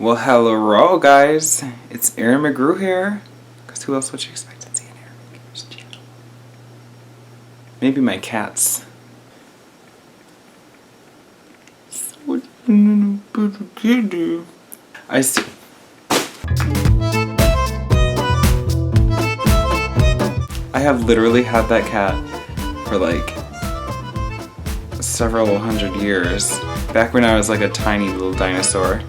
Well, hello guys, it's Aaron McGrew here, because who else would you expect to see in Aaron McGrew's channel? Maybe my cats. I see. I have literally had that cat for like several hundred years. Back when I was like a tiny little dinosaur.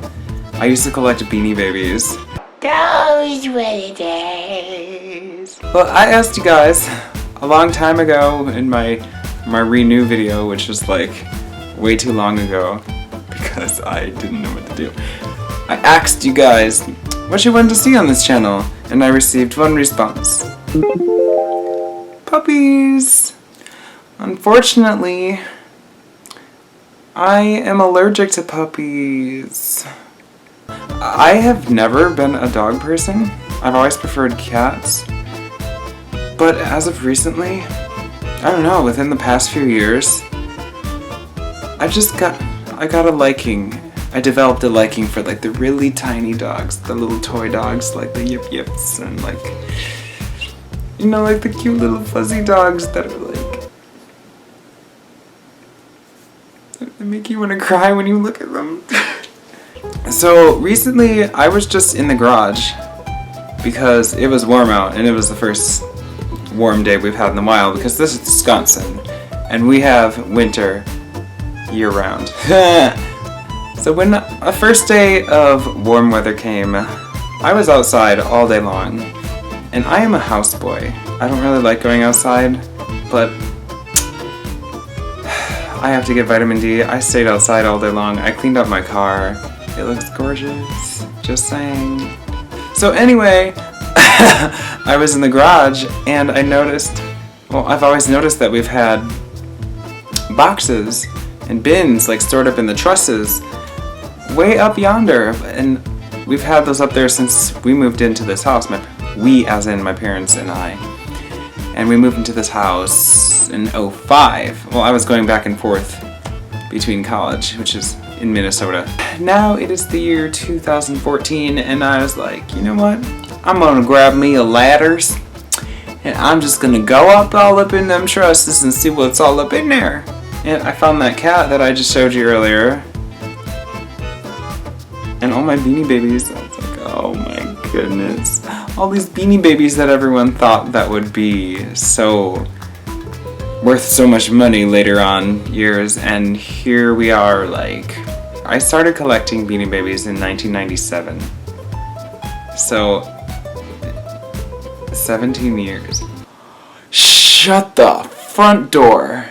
I used to collect Beanie Babies. Those were the days. Well, I asked you guys a long time ago in my renew video, which was like way too long ago because I didn't know what to do. I asked you guys what you wanted to see on this channel, and I received one response. Puppies! Unfortunately, I am allergic to puppies. I have never been a dog person. I've always preferred cats. But as of recently, I don't know, within the past few years, I got a liking. I developed a liking for like the really tiny dogs, the little toy dogs, like the yip yips, and like, you know, like the cute little fuzzy dogs that are like, they make you want to cry when you look at them. So recently I was just in the garage because it was warm out, and it was the first warm day we've had in a while because this is Wisconsin and we have winter year round. So when a first day of warm weather came, I was outside all day long, and I am a houseboy. I don't really like going outside, but I have to get vitamin D. I stayed outside all day long. I cleaned up my car. It looks gorgeous, just saying. So anyway, I was in the garage and I noticed, well, I've always noticed that we've had boxes and bins like stored up in the trusses way up yonder, and we've had those up there since we moved into this house. We as in my parents and I. And we moved into this house in 2005. Well, I was going back and forth between college, which is in Minnesota. Now it is the year 2014, and I was like, you know what? I'm gonna grab me a ladders, and I'm just gonna go all up in them trusses and see what's all up in there. And I found that cat that I just showed you earlier, and all my Beanie Babies. I was like, oh my goodness. All these Beanie Babies that everyone thought that would be so worth so much money later on years, and here we are. Like, I started collecting Beanie Babies in 1997, so 17 years. Shut the front door.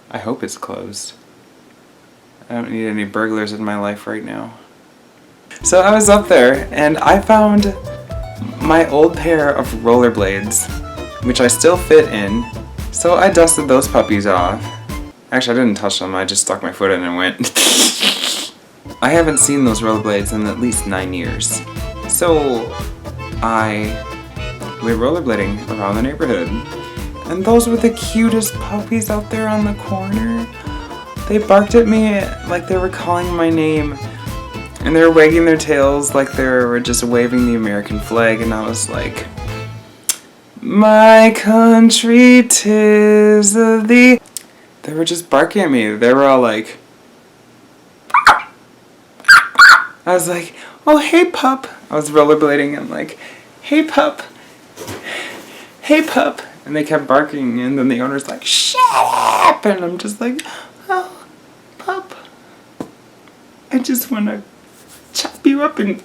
I hope it's closed. I don't need any burglars in my life right now. So I was up there and I found my old pair of rollerblades, which I still fit in. So I dusted those puppies off. Actually, I didn't touch them, I just stuck my foot in and went. I haven't seen those rollerblades in at least 9 years. So I went rollerblading around the neighborhood. And those were the cutest puppies out there on the corner. They barked at me like they were calling my name. And they were wagging their tails like they were just waving the American flag. And I was like, my country 'tis of thee. They were just barking at me. They were all like, I was like, oh hey pup. I was rollerblading and like, hey pup. Hey pup. And they kept barking, and then the owner's like, shut up. And I'm just like, oh pup, I just want to chop you up and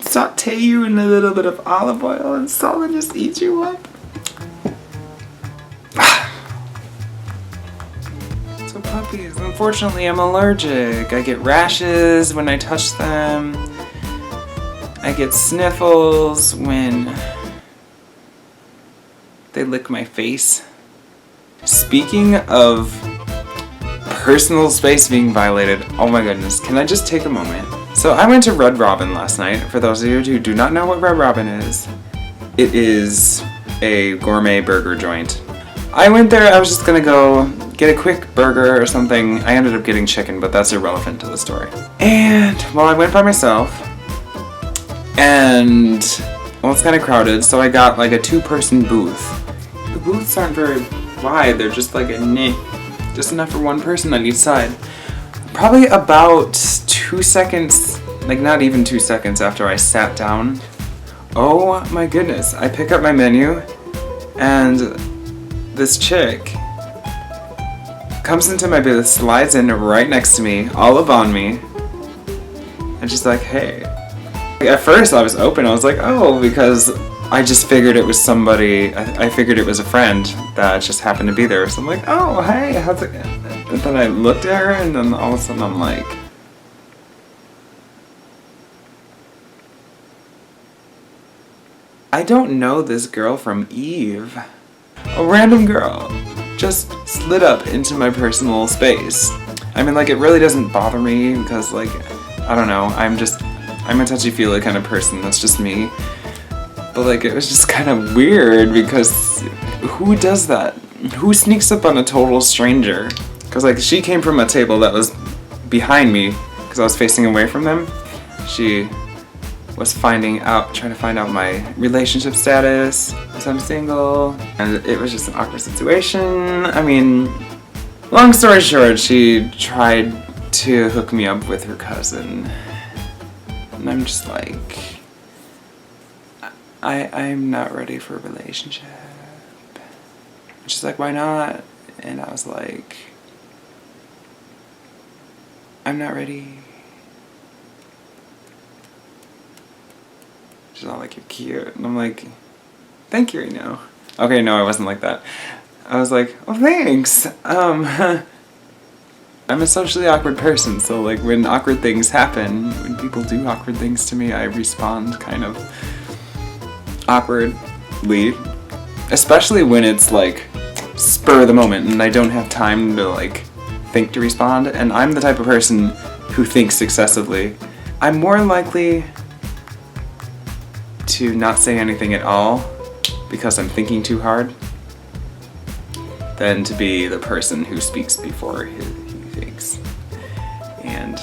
saute you in a little bit of olive oil and salt and just eat you up. So puppies, unfortunately I'm allergic. I get rashes when I touch them. I get sniffles when they lick my face. Speaking of personal space being violated, oh my goodness, can I just take a moment? So I went to Red Robin last night. For those of you who do not know what Red Robin is, it is a gourmet burger joint. I went there, I was just gonna go get a quick burger or something. I ended up getting chicken, but that's irrelevant to the story. And, well, I went by myself, and, well, it's kind of crowded, so I got like a 2-person booth. The booths aren't very wide, they're just like just enough for 1 person on each side. Probably about 2 seconds, like not even 2 seconds after I sat down, oh my goodness, I pick up my menu, and this chick comes into my booth, slides in right next to me, all up on me, and she's like, hey. At first I was open, I was like, oh, because I just figured it was somebody, I figured it was a friend that just happened to be there. So I'm like, oh, hey, how's it going? And then I looked at her, and then all of a sudden I'm like, I don't know this girl from Eve. A random girl just slid up into my personal space. I mean, like, it really doesn't bother me because, like, I don't know, I'm a touchy-feely kind of person, that's just me. But, like, it was just kind of weird because who does that? Who sneaks up on a total stranger? Because, like, she came from a table that was behind me because I was facing away from them. She was trying to find out my relationship status, because I'm single, and it was just an awkward situation. I mean, long story short, she tried to hook me up with her cousin, and I'm just like, I'm not ready for a relationship. She's like, why not? And I was like, I'm not ready. She's all like, you're cute. And I'm like, thank you, I know. Okay, no, I wasn't like that. I was like, oh, thanks. I'm a socially awkward person, so like when awkward things happen, when people do awkward things to me, I respond kind of awkwardly. Especially when it's like spur of the moment and I don't have time to like think to respond. And I'm the type of person who thinks excessively. I'm more likely to not say anything at all because I'm thinking too hard than to be the person who speaks before he thinks. And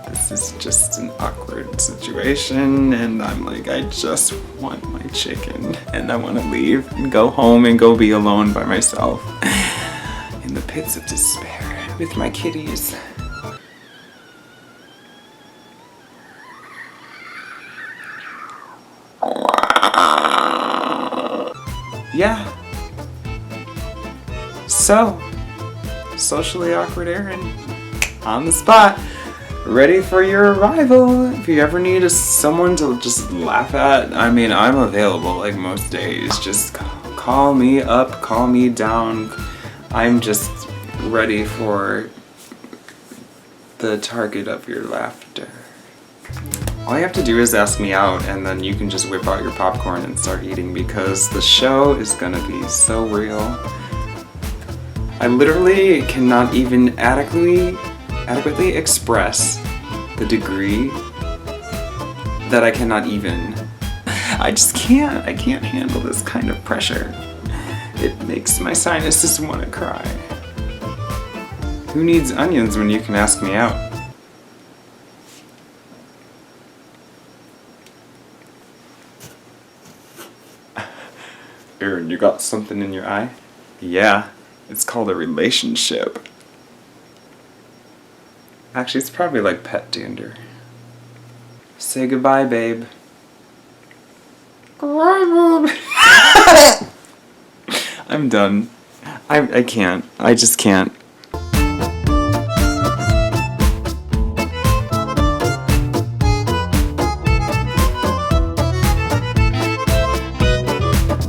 this is just an awkward situation, and I'm like, I just want my chicken, and I want to leave and go home and go be alone by myself in the pits of despair with my kitties. Yeah. So, socially awkward Aaron, on the spot, ready for your arrival. If you ever need someone to just laugh at, I mean, I'm available like most days. Just call me up, call me down. I'm just ready for the target of your laughter. All you have to do is ask me out, and then you can just whip out your popcorn and start eating, because the show is gonna be so real. I literally cannot even adequately express the degree that I cannot even. I just can't. I can't handle this kind of pressure. It makes my sinuses want to cry. Who needs onions when you can ask me out? Aaron, you got something in your eye? Yeah, it's called a relationship. Actually, it's probably like pet dander. Say goodbye, babe. Goodbye, babe. I'm done. I can't. I just can't.